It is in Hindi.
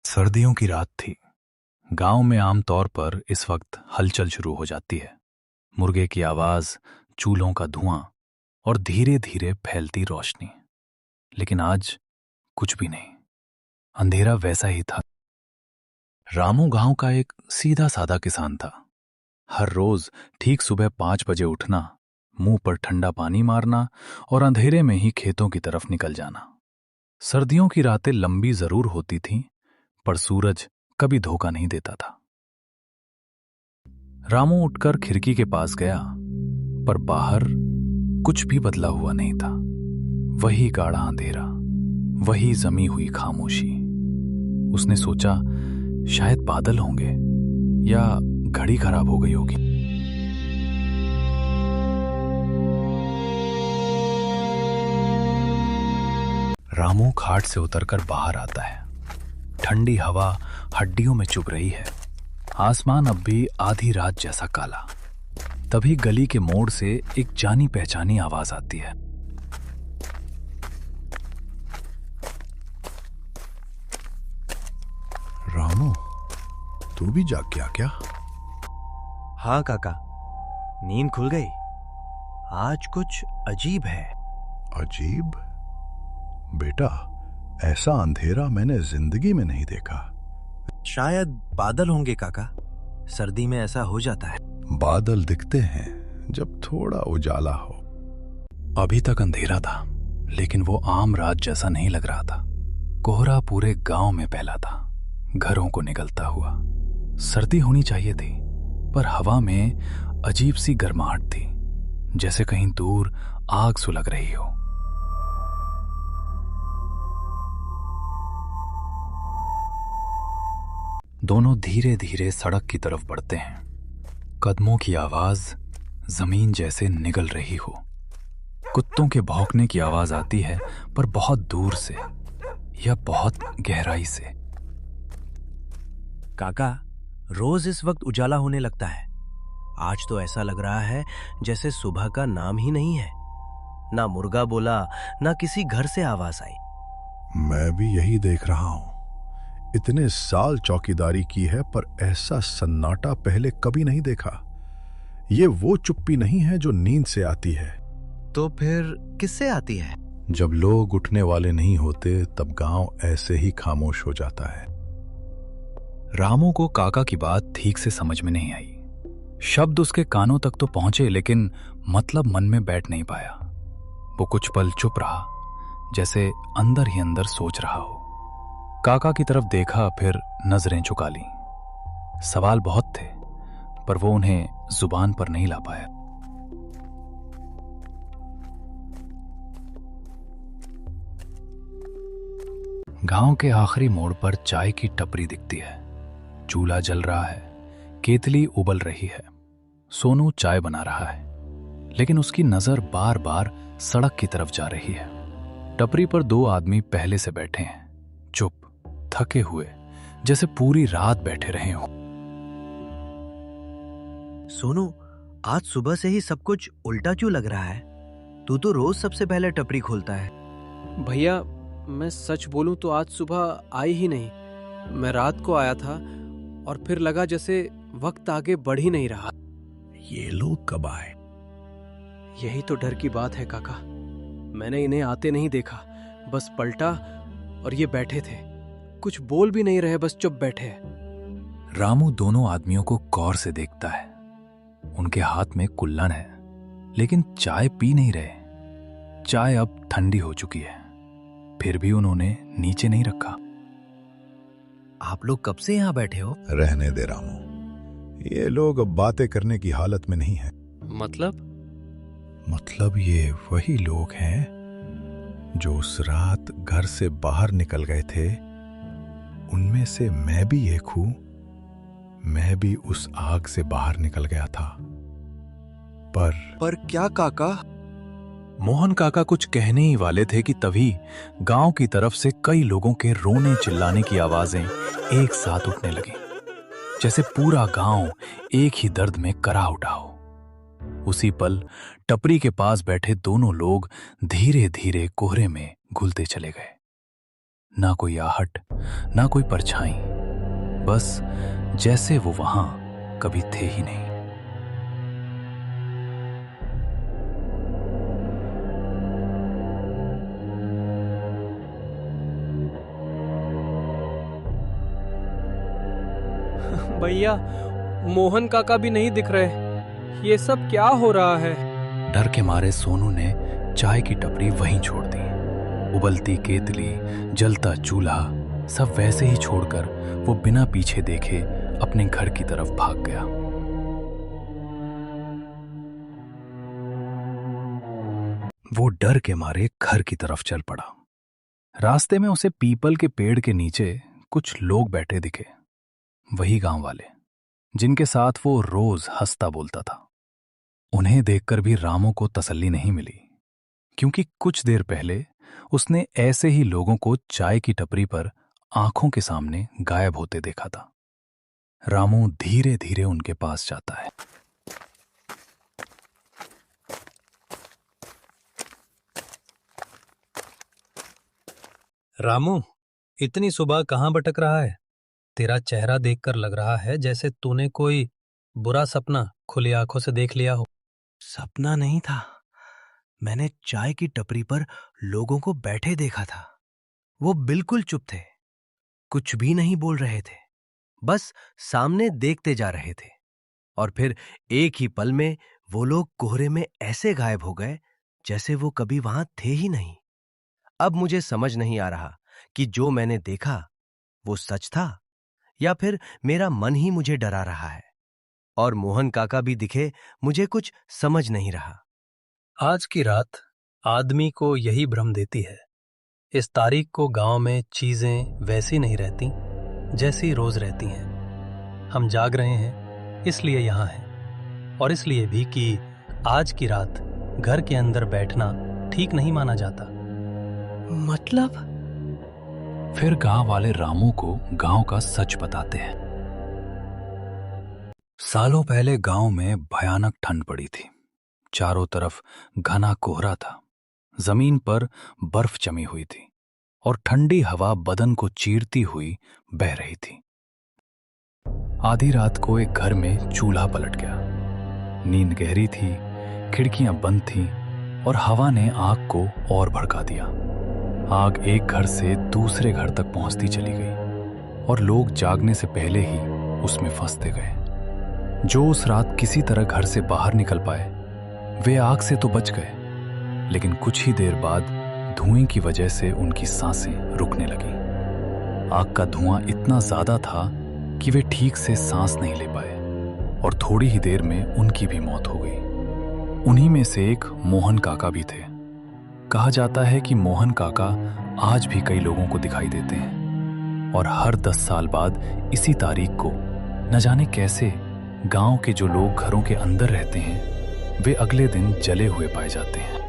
सर्दियों की रात थी। गांव में आमतौर पर इस वक्त हलचल शुरू हो जाती है। मुर्गे की आवाज, चूल्हों का धुआं और धीरे धीरे फैलती रोशनी। लेकिन आज कुछ भी नहीं। अंधेरा वैसा ही था। रामू गांव का एक सीधा साधा किसान था। हर रोज ठीक सुबह 5 बजे उठना, मुंह पर ठंडा पानी मारना और अंधेरे में ही खेतों की तरफ निकल जाना। सर्दियों की रातें लंबी जरूर होती थीं, पर सूरज कभी धोखा नहीं देता था। रामू उठकर खिड़की के पास गया, पर बाहर कुछ भी बदला हुआ नहीं था। वही गाढ़ा अंधेरा, वही जमी हुई खामोशी। उसने सोचा शायद बादल होंगे या घड़ी खराब हो गई होगी। रामू खाट से उतरकर बाहर आता है। ठंडी हवा हड्डियों में चुभ रही है। आसमान अब भी आधी रात जैसा काला। तभी गली के मोड़ से एक जानी पहचानी आवाज आती है। रामू, तू भी जाग गया क्या? हाँ काका, नींद खुल गई। आज कुछ अजीब है। अजीब? बेटा, ऐसा अंधेरा मैंने जिंदगी में नहीं देखा। शायद बादल होंगे काका, सर्दी में ऐसा हो जाता है। बादल दिखते हैं जब थोड़ा उजाला हो। अभी तक अंधेरा था, लेकिन वो आम रात जैसा नहीं लग रहा था। कोहरा पूरे गांव में फैला था, घरों को निगलता हुआ। सर्दी होनी चाहिए थी, पर हवा में अजीब सी गर्माहट थी, जैसे कहीं दूर आग सुलग रही हो। दोनों धीरे धीरे सड़क की तरफ बढ़ते हैं। कदमों की आवाज जमीन जैसे निगल रही हो। कुत्तों के भौंकने की आवाज आती है, पर बहुत दूर से या बहुत गहराई से। काका, रोज इस वक्त उजाला होने लगता है। आज तो ऐसा लग रहा है जैसे सुबह का नाम ही नहीं है। ना मुर्गा बोला, ना किसी घर से आवाज आई। मैं भी यही देख रहा हूं। इतने साल चौकीदारी की है, पर ऐसा सन्नाटा पहले कभी नहीं देखा। ये वो चुप्पी नहीं है जो नींद से आती है। तो फिर किससे आती है? जब लोग उठने वाले नहीं होते, तब गांव ऐसे ही खामोश हो जाता है। रामू को काका की बात ठीक से समझ में नहीं आई। शब्द उसके कानों तक तो पहुंचे, लेकिन मतलब मन में बैठ नहीं पाया। वो कुछ पल चुप रहा, जैसे अंदर ही अंदर सोच रहा हो। काका की तरफ देखा, फिर नजरें झुका ली। सवाल बहुत थे, पर वो उन्हें जुबान पर नहीं ला पाया। गांव के आखिरी मोड़ पर चाय की टपरी दिखती है। चूल्हा जल रहा है, केतली उबल रही है। सोनू चाय बना रहा है, लेकिन उसकी नजर बार बार सड़क की तरफ जा रही है। टपरी पर 2 आदमी पहले से बैठे हैं, चुप, थके हुए, जैसे पूरी रात बैठे रहे हों। सोनू, आज सुबह से ही सब कुछ उल्टा क्यों लग रहा है? तू तो रोज सबसे पहले टपरी खोलता है। भैया, मैं सच बोलूं तो आज सुबह आई ही नहीं। मैं रात को आया था और फिर लगा जैसे वक्त आगे बढ़ ही नहीं रहा। ये लोग कब आए? यही तो डर की बात है काका। मैंने इन्हें आते नहीं देखा, बस पलटा और ये बैठे थे। कुछ बोल भी नहीं रहे, बस चुप बैठे। रामू दोनों आदमियों को गौर से देखता है। उनके हाथ में कुल्हड़ है, लेकिन चाय पी नहीं रहे। चाय अब ठंडी हो चुकी है, फिर भी उन्होंने नीचे नहीं रखा। आप लोग कब से यहाँ बैठे हो? रहने दे रामू, ये लोग अब बातें करने की हालत में नहीं है। मतलब ये वही लोग हैं जो उस रात घर से बाहर निकल गए थे। उनमें से मैं भी एक हूं। मैं भी उस आग से बाहर निकल गया था। पर क्या काका? मोहन काका कुछ कहने ही वाले थे कि तभी गांव की तरफ से कई लोगों के रोने चिल्लाने की आवाजें एक साथ उठने लगी, जैसे पूरा गांव एक ही दर्द में करा उठा हो। उसी पल टपरी के पास बैठे दोनों लोग धीरे धीरे कोहरे में घुलते चले गए। ना कोई आहट, ना कोई परछाई, बस जैसे वो वहां कभी थे ही नहीं। भैया, मोहन काका भी नहीं दिख रहे। ये सब क्या हो रहा है? डर के मारे सोनू ने चाय की टपरी वहीं छोड़ दी। उबलती केतली, जलता चूल्हा, सब वैसे ही छोड़कर वो बिना पीछे देखे अपने घर की तरफ भाग गया। वो डर के मारे घर की तरफ चल पड़ा। रास्ते में उसे पीपल के पेड़ के नीचे कुछ लोग बैठे दिखे, वही गांव वाले जिनके साथ वो रोज हंसता बोलता था। उन्हें देखकर भी रामू को तसल्ली नहीं मिली, क्योंकि कुछ देर पहले उसने ऐसे ही लोगों को चाय की टपरी पर आंखों के सामने गायब होते देखा था। रामू धीरे धीरे उनके पास जाता है। रामू, इतनी सुबह कहाँ भटक रहा है? तेरा चेहरा देखकर लग रहा है जैसे तूने कोई बुरा सपना खुली आंखों से देख लिया हो। सपना नहीं था, मैंने चाय की टपरी पर लोगों को बैठे देखा था। वो बिल्कुल चुप थे, कुछ भी नहीं बोल रहे थे, बस सामने देखते जा रहे थे। और फिर एक ही पल में वो लोग कोहरे में ऐसे गायब हो गए जैसे वो कभी वहां थे ही नहीं। अब मुझे समझ नहीं आ रहा कि जो मैंने देखा वो सच था या फिर मेरा मन ही मुझे डरा रहा है। और मोहन काका भी दिखे, मुझे कुछ समझ नहीं रहा। आज की रात आदमी को यही भ्रम देती है। इस तारीख को गांव में चीजें वैसी नहीं रहती जैसी रोज रहती हैं। हम जाग रहे हैं इसलिए यहां हैं, और इसलिए भी कि आज की रात घर के अंदर बैठना ठीक नहीं माना जाता। मतलब? फिर गांव वाले रामू को गांव का सच बताते हैं। सालों पहले गांव में भयानक ठंड पड़ी थी। चारों तरफ घना कोहरा था, जमीन पर बर्फ जमी हुई थी और ठंडी हवा बदन को चीरती हुई बह रही थी। आधी रात को एक घर में चूल्हा पलट गया। नींद गहरी थी, खिड़कियां बंद थीं और हवा ने आग को और भड़का दिया। आग एक घर से दूसरे घर तक पहुंचती चली गई और लोग जागने से पहले ही उसमें फंसते गए। जो उस रात किसी तरह घर से बाहर निकल पाए वे आग से तो बच गए, लेकिन कुछ ही देर बाद धुएं की वजह से उनकी सांसें रुकने लगी। आग का धुआं इतना ज्यादा था कि वे ठीक से सांस नहीं ले पाए और थोड़ी ही देर में उनकी भी मौत हो गई। उन्हीं में से एक मोहन काका भी थे। कहा जाता है कि मोहन काका आज भी कई लोगों को दिखाई देते हैं और हर 10 साल बाद इसी तारीख को न जाने कैसे गांव के जो लोग घरों के अंदर रहते हैं वे अगले दिन जले हुए पाए जाते हैं।